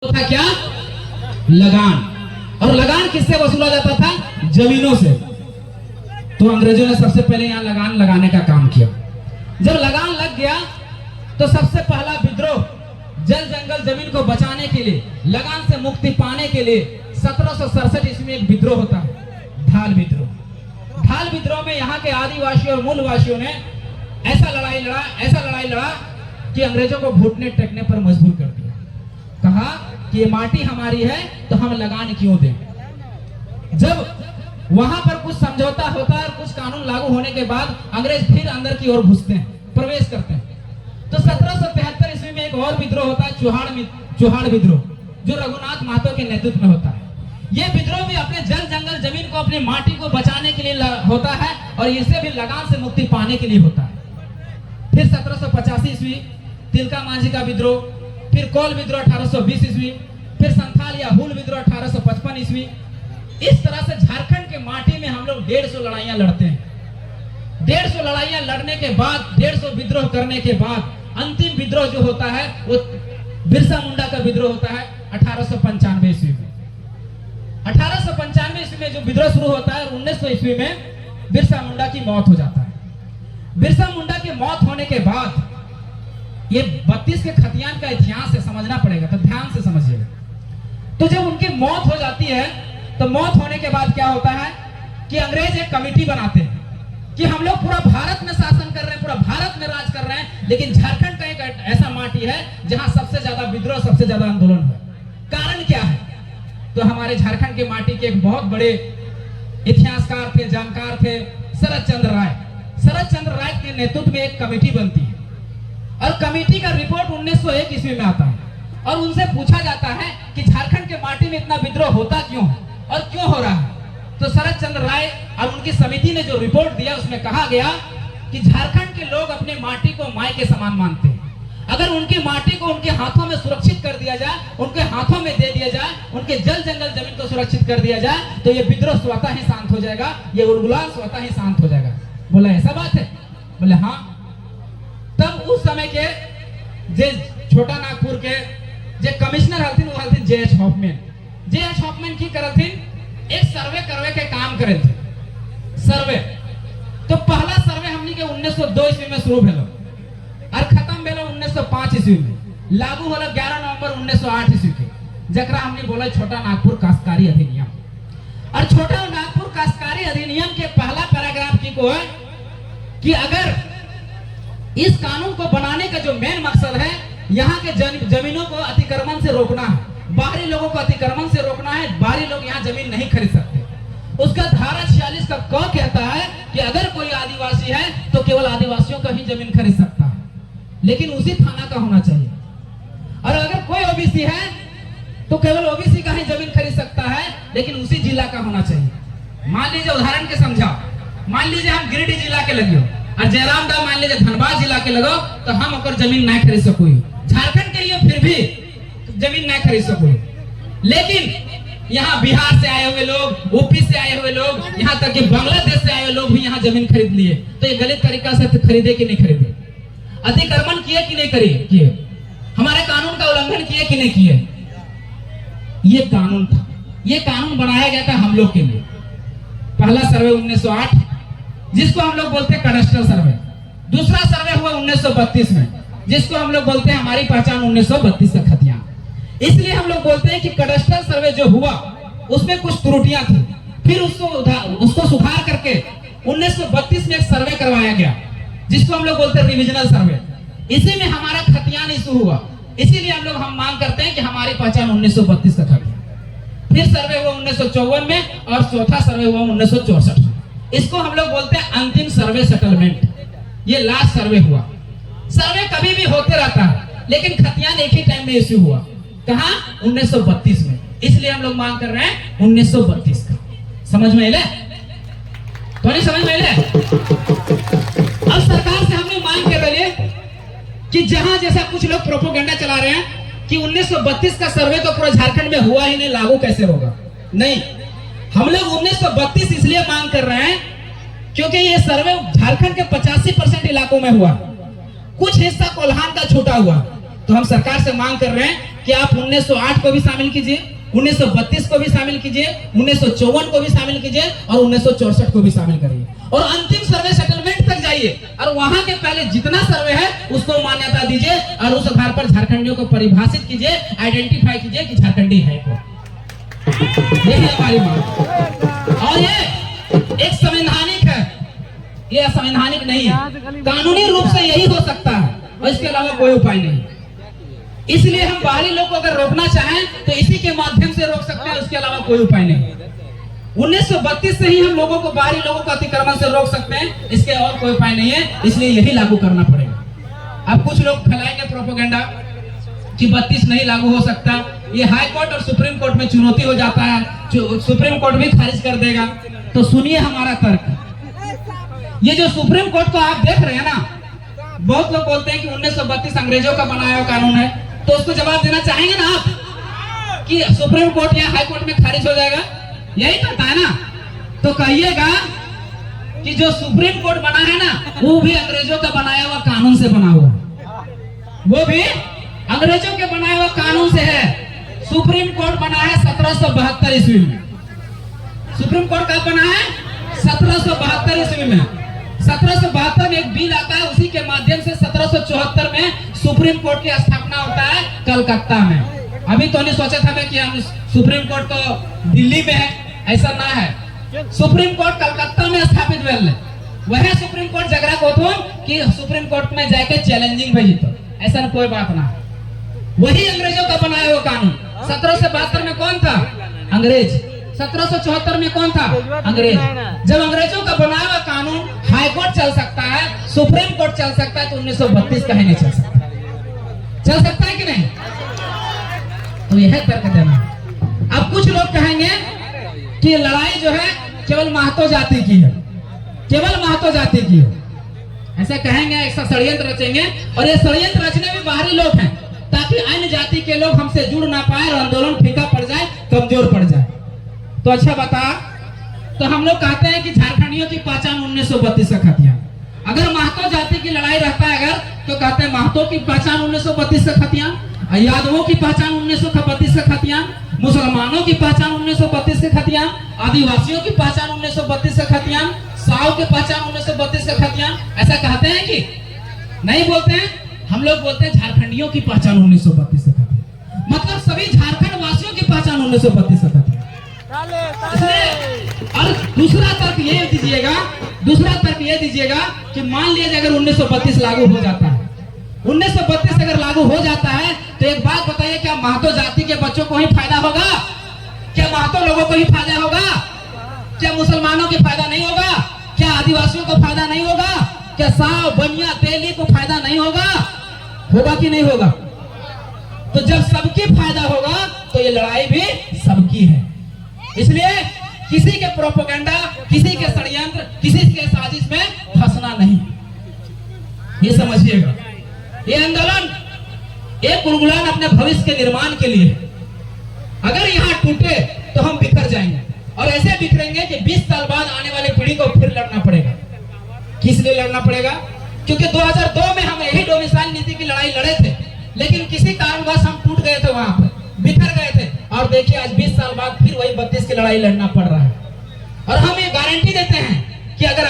था क्या? लगान। और लगान किससे वसूला जाता था? जमीनों से। तो अंग्रेजों ने सबसे पहले यहां लगान लगाने का काम किया। जब लगान लग गया तो सबसे पहला विद्रोह जल जंगल जमीन को बचाने के लिए, लगान से मुक्ति पाने के लिए 1767 ईस्वी में एक विद्रोह होता है, ढाल विद्रोह। ढाल विद्रोह में यहाँ के आदिवासियों और मूलवासियों ने ऐसा लड़ाई लड़ा कि अंग्रेजों को घुटने टेकने पर मजबूर कर दिया। कहा कि ये माटी हमारी है तो हम लगान क्यों दें। जब वहां पर कुछ समझौता होता है और कुछ कानून लागू होने के बाद अंग्रेज फिर अंदर की ओर घुसते हैं, प्रवेश करते हैं। तो 1773 ईस्वी में एक और विद्रोह होता है, चुहाड़ विद्रोह, जो रघुनाथ महतो के नेतृत्व में होता है। यह विद्रोह भी अपने जल जंगल जमीन को, अपनी माटी को बचाने के लिए होता है और इससे भी लगान से मुक्ति पाने के लिए होता है। फिर 1785 ईस्वी तिलका मांझी का विद्रोह, फिर कोल विद्रोह 1820 ईस्वी, फिर संथाल या हुल विद्रोह 1855 ईस्वी। इस तरह से झारखंड के माटी में हम लोग 150 लड़ाइयां लड़ते हैं। 150 लड़ाइयां लड़ने के बाद, 150 विद्रोह करने के बाद अंतिम विद्रोह जो होता है वो बिरसा मुंडा का विद्रोह होता है 1895 ईस्वी में। 1895 ईस्वी में जो विद्रोह शुरू होता है, 1900 ईस्वी में बिरसा मुंडा की मौत हो जाता है। बिरसा मुंडा की मौत होने के बाद ये 32 के खतियान का इतिहास है, समझना पड़ेगा, तो ध्यान से समझिएगा। तो जब उनकी मौत हो जाती है तो मौत होने के बाद क्या होता है कि अंग्रेज एक कमेटी बनाते हैं कि हम लोग पूरा भारत में शासन कर रहे हैं, पूरा भारत में राज कर रहे हैं, लेकिन झारखंड का एक ऐसा माटी है जहां सबसे ज्यादा विद्रोह, सबसे ज्यादा आंदोलन है। कारण क्या है? तो हमारे झारखंड के माटी के एक बहुत बड़े इतिहासकार थे, जानकार थे, शरद चंद्र राय। शरद चंद्र राय के नेतृत्व में एक कमेटी बनती है और कमेटी का रिपोर्ट 1901 ईस्वी में आता है और उनसे पूछा जाता है कि झारखंड के माटी में इतना विद्रोह होता क्यों है और क्यों हो रहा है। तो शरद चंद्र राय और उनकी समिति ने जो रिपोर्ट दिया उसमें कहा गया कि झारखंड के लोग अपने माटी को माई के समान मानते हैं। अगर उनकी माटी को उनके हाथों में सुरक्षित कर दिया जाए, उनके हाथों में दे दिया जाए, उनके जल जंगल जमीन को सुरक्षित कर दिया जाए तो ये विद्रोह स्वतः ही शांत हो जाएगा, ये उलगुलान स्वतः ही शांत हो जाएगा। बोला ऐसा बात है? बोले हाँ। तब उस समय के जे छोटा नागपुर के जे कमिश्नर हलथिन वो हलथिन जे.एच. हॉफमैन। जे.एच. हॉफमैन की करथिन एक सर्वे करवे के काम करे थे। सर्वे तो पहला सर्वे हमनी के 1902 ईस्वी में शुरू भेलो और खत्म भेलो 1905 ईस्वी में। लागू होलो 11 नवंबर 1908 ईस्वी के, जकरा हमनी बोला छोटा नागपुर काश्तकारी अधिनियम। और छोटा नागपुर काश्तकारी अधिनियम के पहला पैराग्राफ की को है कि अगर इस कानून को बनाने का जो मेन मकसद है, यहाँ के जमीनों को अतिक्रमण से रोकना है, बाहरी लोगों को अतिक्रमण से रोकना है, बाहरी लोग यहाँ जमीन नहीं खरीद सकते। उसका धारा 46 का क कहता है कि अगर कोई आदिवासी है तो केवल आदिवासियों का ही जमीन खरीद सकता है, लेकिन उसी थाना का होना चाहिए। और अगर कोई ओबीसी है तो केवल ओबीसी का ही जमीन खरीद सकता है, लेकिन उसी जिला का होना चाहिए। मान लीजिए, उदाहरण के समझाओ, मान लीजिए हम गिरिडीह जिला के लगियो और जयराम दास मान लीजिए धनबाद जिला के लगो, तो हम ओकर जमीन नहीं खरीद सको। झारखंड के लिए फिर भी जमीन नहीं खरीद सको, लेकिन यहाँ बिहार से आए हुए लोग, यूपी से आए हुए लोग, यहाँ तक कि बांग्लादेश से आए हुए लोग भी यहाँ जमीन खरीद लिए। तो ये गलत तरीका से खरीदे कि नहीं खरीदे? अतिक्रमण किए कि नहीं किए? हमारे कानून का उल्लंघन किए कि नहीं किए? ये कानून था, ये कानून बनाया गया था हम लोग के लिए। पहला सर्वे 1908 जिसको हम लोग बोलते हैं कैडस्ट्रल सर्वे। दूसरा सर्वे हुआ 1932 में, जिसको हम लोग बोलते हैं हमारी पहचान 1932 का खतियान। इसलिए हम लोग बोलते हैं कि कैडस्ट्रल सर्वे जो हुआ उसमें कुछ त्रुटियां थी, फिर उसको सुधार करके 1932 में एक सर्वे करवाया गया जिसको हम लोग बोलते हैं रिविजनल सर्वे। इसी में हमारा खतियान इशू हुआ, इसीलिए हम मांग करते हैं कि हमारी पहचान 1932 का खतियान। फिर सर्वे हुआ 1954 में और चौथा सर्वे हुआ 1964 में। इसको हम लोग बोलते हैं अंतिम सर्वे सेटलमेंट। ये लास्ट सर्वे हुआ। सर्वे कभी भी होते रहता है, लेकिन खतियान एक ही टाइम में इश्यू हुआ। कहां? 1932 में। इसलिए हम लोग मांग कर रहे हैं 1932 का। समझ में ले? तो नहीं समझ में ले? अब सरकार से हमने मांग कर रही है कि जहां जैसा कुछ लोग प्रोपोगेंडा चला रहे हैं कि 1932 का सर्वे तो पूरा झारखंड में हुआ ही नहीं, लागू कैसे होगा? नहीं, हम लोग 1932 इसलिए मांग कर रहे हैं क्योंकि ये सर्वे झारखंड के 85% इलाकों में हुआ, कुछ हिस्सा कोल्हान का छूटा हुआ, तो हम सरकार से मांग कर रहे हैं कि आप 1908 को भी शामिल कीजिए, 1932 को भी शामिल कीजिए, 1954 को भी शामिल कीजिए और 1964 को भी शामिल करिए और अंतिम सर्वे सेटलमेंट तक जाइए और वहां के पहले जितना सर्वे है उसको मान्यता दीजिए और उस आधार पर झारखंडियों को परिभाषित कीजिए, आइडेंटिफाई कीजिए कि झारखंडी है कौन। यही हमारी मांग। और ये एक संवैधानिक है, ये असंवैधानिक नहीं है, कानूनी रूप से यही हो सकता है और इसके अलावा कोई उपाय नहीं। इसलिए हम बाहरी लोग को अगर रोकना चाहें तो इसी के माध्यम से रोक सकते हैं, उसके अलावा कोई उपाय नहीं। 1932 से ही हम लोगों को, बाहरी लोगों को अतिक्रमण से रोक सकते हैं, इसके और कोई उपाय नहीं है, इसलिए यही लागू करना पड़ेगा। अब कुछ लोग फैलाएंगे प्रोपेगेंडा कि 32 नहीं लागू हो सकता, ये हाई कोर्ट और सुप्रीम कोर्ट में चुनौती हो जाता है, सुप्रीम कोर्ट भी खारिज कर देगा। तो सुनिए हमारा तर्क। ये जो सुप्रीम कोर्ट को आप देख रहे हैं ना, बहुत लोग बोलते हैं कि 1932 अंग्रेजों का बनाया हुआ कानून है, तो उसको जवाब देना चाहेंगे ना आप कि सुप्रीम कोर्ट या हाई कोर्ट में खारिज हो जाएगा? यही कहता है ना, तो कहिएगा कि जो सुप्रीम कोर्ट बना है ना, वो भी अंग्रेजों का बनाया हुआ कानून से बना हुआ, वो भी अंग्रेजों के बनाए हुए कानून से है। सुप्रीम कोर्ट बना है 1772 ईस्वी में। सुप्रीम कोर्ट कब बना है? 1772 ईस्वी में। 1772 में एक बिल आता है, उसी के माध्यम से 1774 में सुप्रीम कोर्ट की स्थापना होता है कलकत्ता में। अभी तो नहीं सोचा था मैं कि हम सुप्रीम कोर्ट तो दिल्ली में है, ऐसा ना है। सुप्रीम कोर्ट कलकत्ता में स्थापित भेल। वह सुप्रीम कोर्ट जगरा को थो कि सुप्रीम कोर्ट में जाके चैलेंजिंग भेजी, तो ऐसा कोई बात ना। वही अंग्रेजों का बनाया हुआ कानून। 1772 में कौन था? अंग्रेज। 1774 में कौन था? अंग्रेज। जब अंग्रेजों का बनाया हुआ कानून हाई कोर्ट चल सकता है, सुप्रीम कोर्ट चल सकता है, तो 1932 कहीं नहीं चल सकता? चल सकता है कि नहीं? तो यह तर्क देना। अब कुछ लोग कहेंगे कि लड़ाई जो है केवल महतो जाति की है, केवल महतो जाति की है, ऐसा कहेंगे, ऐसा षड्यंत्र रचेंगे। और ये षड्यंत्र रचने में बाहरी लोग हैं, ताकि अन्य जाति के लोग हमसे जुड़ ना पाए और आंदोलन फीका पड़ जाए, कमजोर पड़ जाए। तो अच्छा बता, तो हम लोग कहते हैं कि झारखंडियों की पहचान 1932 का खतियान। अगर महतो जाति की लड़ाई रहता है अगर, तो कहते हैं महतो की पहचान 1932 का खतियान, यादवों की पहचान 1932 का खतियान, मुसलमानों की पहचान 1932 का खतियान, आदिवासियों की पहचान 1932 का खतियान, साव की पहचान 1932 का खतियान। ऐसा कहते हैं कि नहीं बोलते हैं? हम लोग बोलते हैं झारखंडियों की पहचान 1932 का खतियान, मतलब सभी झारखंड वासियों की पहचान 1932 का खतियान। और दूसरा तर्क ये दीजिएगा, दूसरा तर्क ये दीजिएगा कि मान लीजिए अगर 1932 लागू हो जाता है, 1932 अगर लागू हो जाता है, तो एक बात बताइए, क्या महतो जाति के बच्चों को ही फायदा होगा? क्या महतो लोगों को ही फायदा होगा? क्या मुसलमानों को फायदा नहीं होगा? क्या आदिवासियों को फायदा नहीं होगा? क्या साव, बनिया, तेली को फायदा नहीं होगा? होगा कि नहीं होगा? तो जब सबकी फायदा होगा तो ये लड़ाई भी सबकी है। इसलिए किसी के प्रोपेगेंडा, किसी के षड्यंत्र, किसी के साजिश में फंसना नहीं, ये समझिएगा। ये आंदोलन एक गुलगुलान अपने भविष्य के निर्माण के लिए है। अगर यहाँ टूटे तो हम बिखर जाएंगे, और ऐसे बिखरेंगे कि 20 साल बाद आने वाली पीढ़ी को फिर लड़ना पड़ेगा। किस लिए लड़ना पड़ेगा? क्योंकि 2002 में हम यही डोमिसाइल नीति की लड़ाई लड़े थे, लेकिन किसी कारणवश हम टूट गए थे, वहां पर बिखर गए थे, और देखिए आज 20 साल बाद फिर वही 32 की लड़ाई लड़ना पड़ रहा है। और हम ये गारंटी देते हैं कि अगर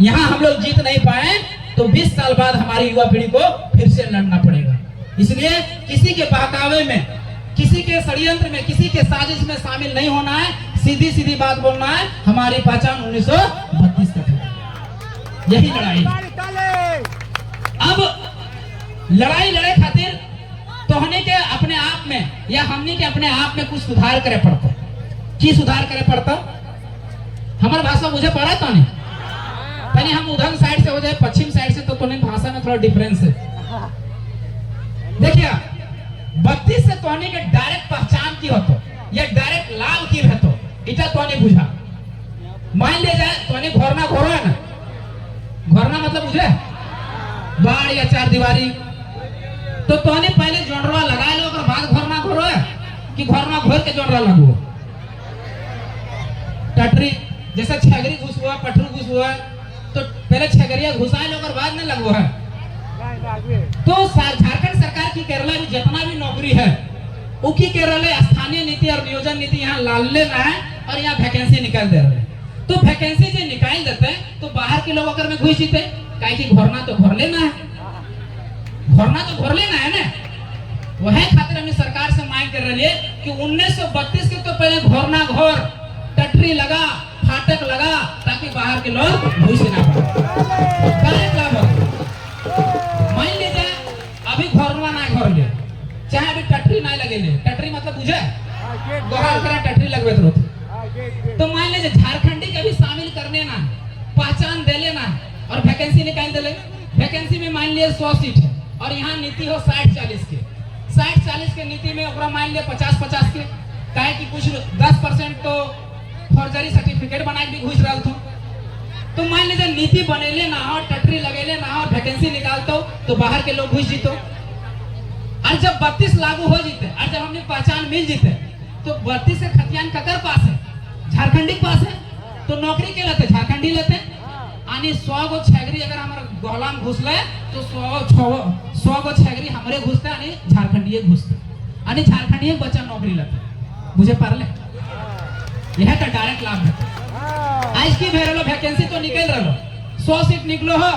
यहाँ हम लोग जीत नहीं पाए तो 20 साल बाद हमारी युवा पीढ़ी को फिर से लड़ना पड़ेगा। इसलिए किसी के बहकावे में, किसी के षड्यंत्र में, किसी के साजिश में शामिल नहीं होना है, सीधी सीधी बात बोलना है। हमारी पहचान 1932 तक है, यही लड़ाई। अब लड़ाई लड़े खातिर तोहने के अपने आप में या हमने के अपने आप में कुछ सुधार करे पड़ता। की सुधार करे पड़ता? हमारी भाषा मुझे पड़ा तो नहीं, पहले हम उधर साइड से हो जाए, पश्चिम साइड से, तो नहीं, भाषा में थोड़ा डिफरेंस है। देखिए 32 से तोहने के डायरेक्ट पहचान की होतो या डायरेक्ट लाभ की रहतो, इटा तोहने बुझा। मान ले जाए तोहने घोरना घोरो है ना, घोरना मतलब बुझे बाढ़ या चार दीवारी, तो तोहने पहले जोड़वा लगा लो, और बाद घोरना घोरो है कि घोरना घोर के जोड़वा लगो। टटरी जैसा छगरी घुस हुआ, पठरू घुस हुआ, तो पहले छगरिया घुसा लो और बाद में लगो है। तो झारखंड सरकार की केरला में जितना भी नौकरी है उकी केरला स्थानीय नीति और नियोजन नीति यहाँ लाल ले रहा है और यहाँ वैकेंसी निकाल दे रहे हैं। तो वैकेंसी जो निकाल देते हैं तो बाहर के लोग अगर में घुस जीते काहे की घरना तो घर लेना है, घरना तो घर लेना है ना। वही खातिर हमें सरकार से मांग कर रही है कि 1932 के तो पहले घरना घर टटरी लगा फाटक लगा ताकि बाहर के लोग घुस ना पाए। मान लीजिए अभी घरवा ना घर ले चाहे अभी टटरी ना लगे ले, टटरी मतलब बुझे टटरी लगवे तो मान लीजिए झारखंडी के भी शामिल करने ना, पहचान दे लेना और वैकेंसी निकाल दे ले। वैकेंसी में मान लिया 100 सीट है और यहाँ नीति हो 60-40 के, 60-40 के नीति में मान लिया 50-50 के, काहे कि कुछ 10% तो फर्जरी सर्टिफिकेट बना के भी घुस रहा था। तो मान लीजिए नीति बनेले ना हो, टटरी लगेले ना हो, वैकेंसी निकालते तो बाहर के लोग घुस जीतो। और जब 32 लागू हो जीते और जब हमने पहचान मिल जीते तो 32 से खतियान ककर पास है, झारखंडी पास है, तो नौकरी के लेते झारखंडी लेते। यानी 100 गो छेगरी अगर हमारे गोला में घुसले तो 100 गो छेगरी हमारे घुसते यानी झारखंडी घुसते, यानी झारखंडी बच्चा नौकरी लेते। मुझे पारले यह का डायरेक्ट लाभ है। आज की भेरलो वैकेंसी तो निकल रहा 100 सीट निकलो हो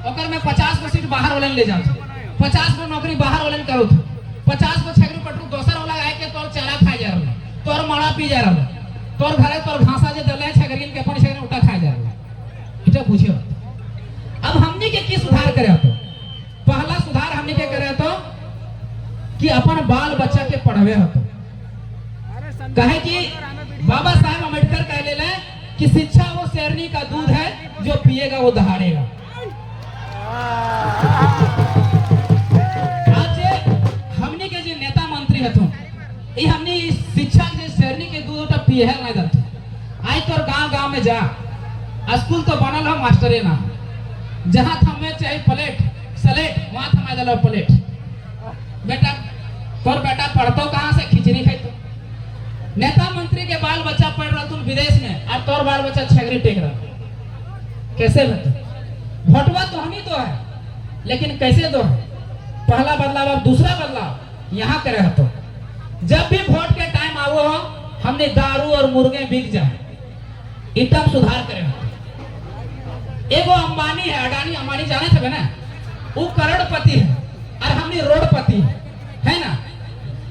ओकर में 50 गो सीट बाहर वाले ले जाओ, 50 गो नौकरी बाहर वाले करो, 50 गो छेगरी पटरू दोसर वाला आए के तोर चला खा जा रहा, तोर माड़ा पी जा रहा, तोर घरे तोर घासा जे दले छेगरी के अपन छेगरी उठा खा जा रहा। इटा पूछियो अब हमने के सुधार करे तो पहला सुधार हमने के करे तो कि अपन बाल बच्चा के पढ़ावे हो। कहे कि बाबा साहब अम्बेडकर कह ले कि शिक्षा वो शेरनी का दूध है जो पिएगा वो दहाड़ेगा। आज हमने के जो नेता मंत्री हथो ये हमने शिक्षा के शेरनी के दूध उठा पिए है ना दलते। आज तो गांव में जा स्कूल तो बनल हो मास्टरे ना, जहां थमे चाहे प्लेट सलेट वहां थमा दलो प्लेट। बेटा तोर बेटा पढ़तो कहां से खिचड़ी खाइतो। नेता मंत्री के बाल बच्चा पढ़ रहा तुम विदेश में और तोर बाल बच्चा छेगरी टेक रहा, कैसे बता। भोटवा तो हम ही तो है लेकिन कैसे दो है। पहला बदलाव अब दूसरा बदलाव यहाँ करे हो तो जब भी वोट के टाइम आवो हो हमने दारू और मुर्गे बिक जाए इतना सुधार करे हो। एगो अंबानी है, अडानी अंबानी जाने थे ना, वो करोड़पति है और हमने रोडपति है ना।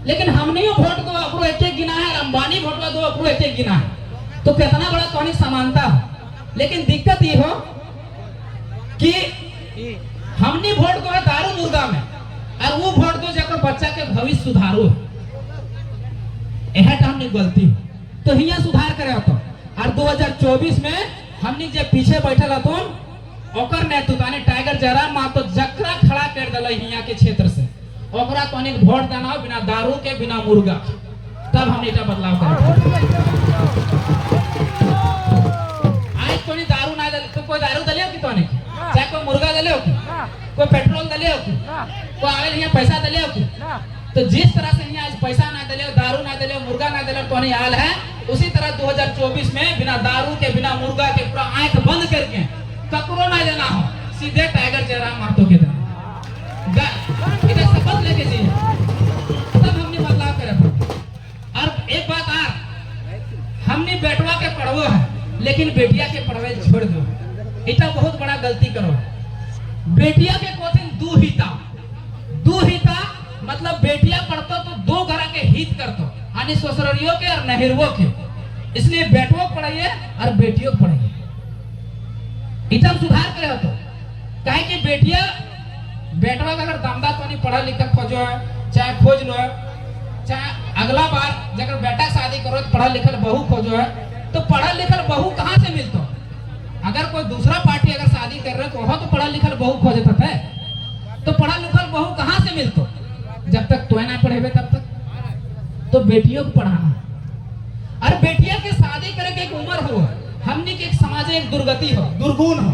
लेकिन हमने वोट दो अपरो एक गिना है और अंबानी वोट दो अपरो एक गिना है, तो कितना बड़ा तो समानता हो। लेकिन दिक्कत ये हो कि हमने वोट दो है दारू मुर्गा में और वो वोट दो जब बच्चा के भविष्य सुधारू है। यह हमने गलती तो हिया सुधार करे तो। और 2024 में हमने जब पीछे बैठल हतुन ओकर नेतृत्व टाइगर जयराम मातो जकरा खड़ा कर दिल हिया के क्षेत्र से ओकरा तो वोट देना बिना दारू के बिना मुर्गा, तब हमने इतना बदलाव करे। आज तो नहीं दारू ना तो कोई दारू दलियो कि तो नहीं, चाहे कोई मुर्गा दलियो कि कोई पेट्रोल दलियो कि कोई आवे यहाँ पैसा दलियो कि। तो जिस तरह से यहाँ आज पैसा ना दलियो दारू ना दलियो मुर्गा ना दलियो तो नहीं आल है, उसी तरह 2024 में बिना दारू के बिना मुर्गा के पूरा आंख बंद करके ककरो ना देना हो, सीधे टाइगर जयराम महतो के देना इधर शपथ लेके जी तब हमने बदलाव करे। और एक बात हमने बेटवा के पढ़वो है लेकिन बेटिया के पढ़वे छोड़ दो, इतना बहुत बड़ा गलती करो। बेटिया के कोथिन दू हिता मतलब बेटिया पढ़तो तो दो घर के हित करतो, यानी ससुरियों के और नहरवो के, इसलिए बेटवो पढ़ाइए और बेटियों को पढ़ाइए। इतना सुधार करे हो तो कहे कि बेटवा का अगर दमदा तो नहीं पढ़ा लिखा खोजो है चाहे खोज लो है, चाहे अगला बार जब बेटा शादी करो तो पढ़ा लिखल बहू खोजो है, तो पढ़ा लिखल बहू कहाँ से मिलतो। अगर कोई दूसरा पार्टी अगर शादी कर रहे तो वह तो पढ़ा लिखल बहू खोजता है, तो पढ़ा लिखल बहू कहाँ से मिलतो। जब तक तो ना पढ़ेबे तब तक तो बेटियों को पढ़ाना और बेटिया के शादी करे के एक उम्र हो, हमने के एक समाज एक दुर्गति हो दुर्गुण हो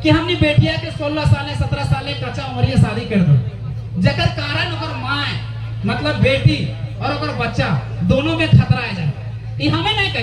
कि हमने बेटिया के 16 साल 17 साल कच्चा उम्र शादी कर दो, जकर कारण ओकर माँ मतलब बेटी और ओकर बच्चा दोनों में खतरा आ जाए। ये हमें नहीं कही।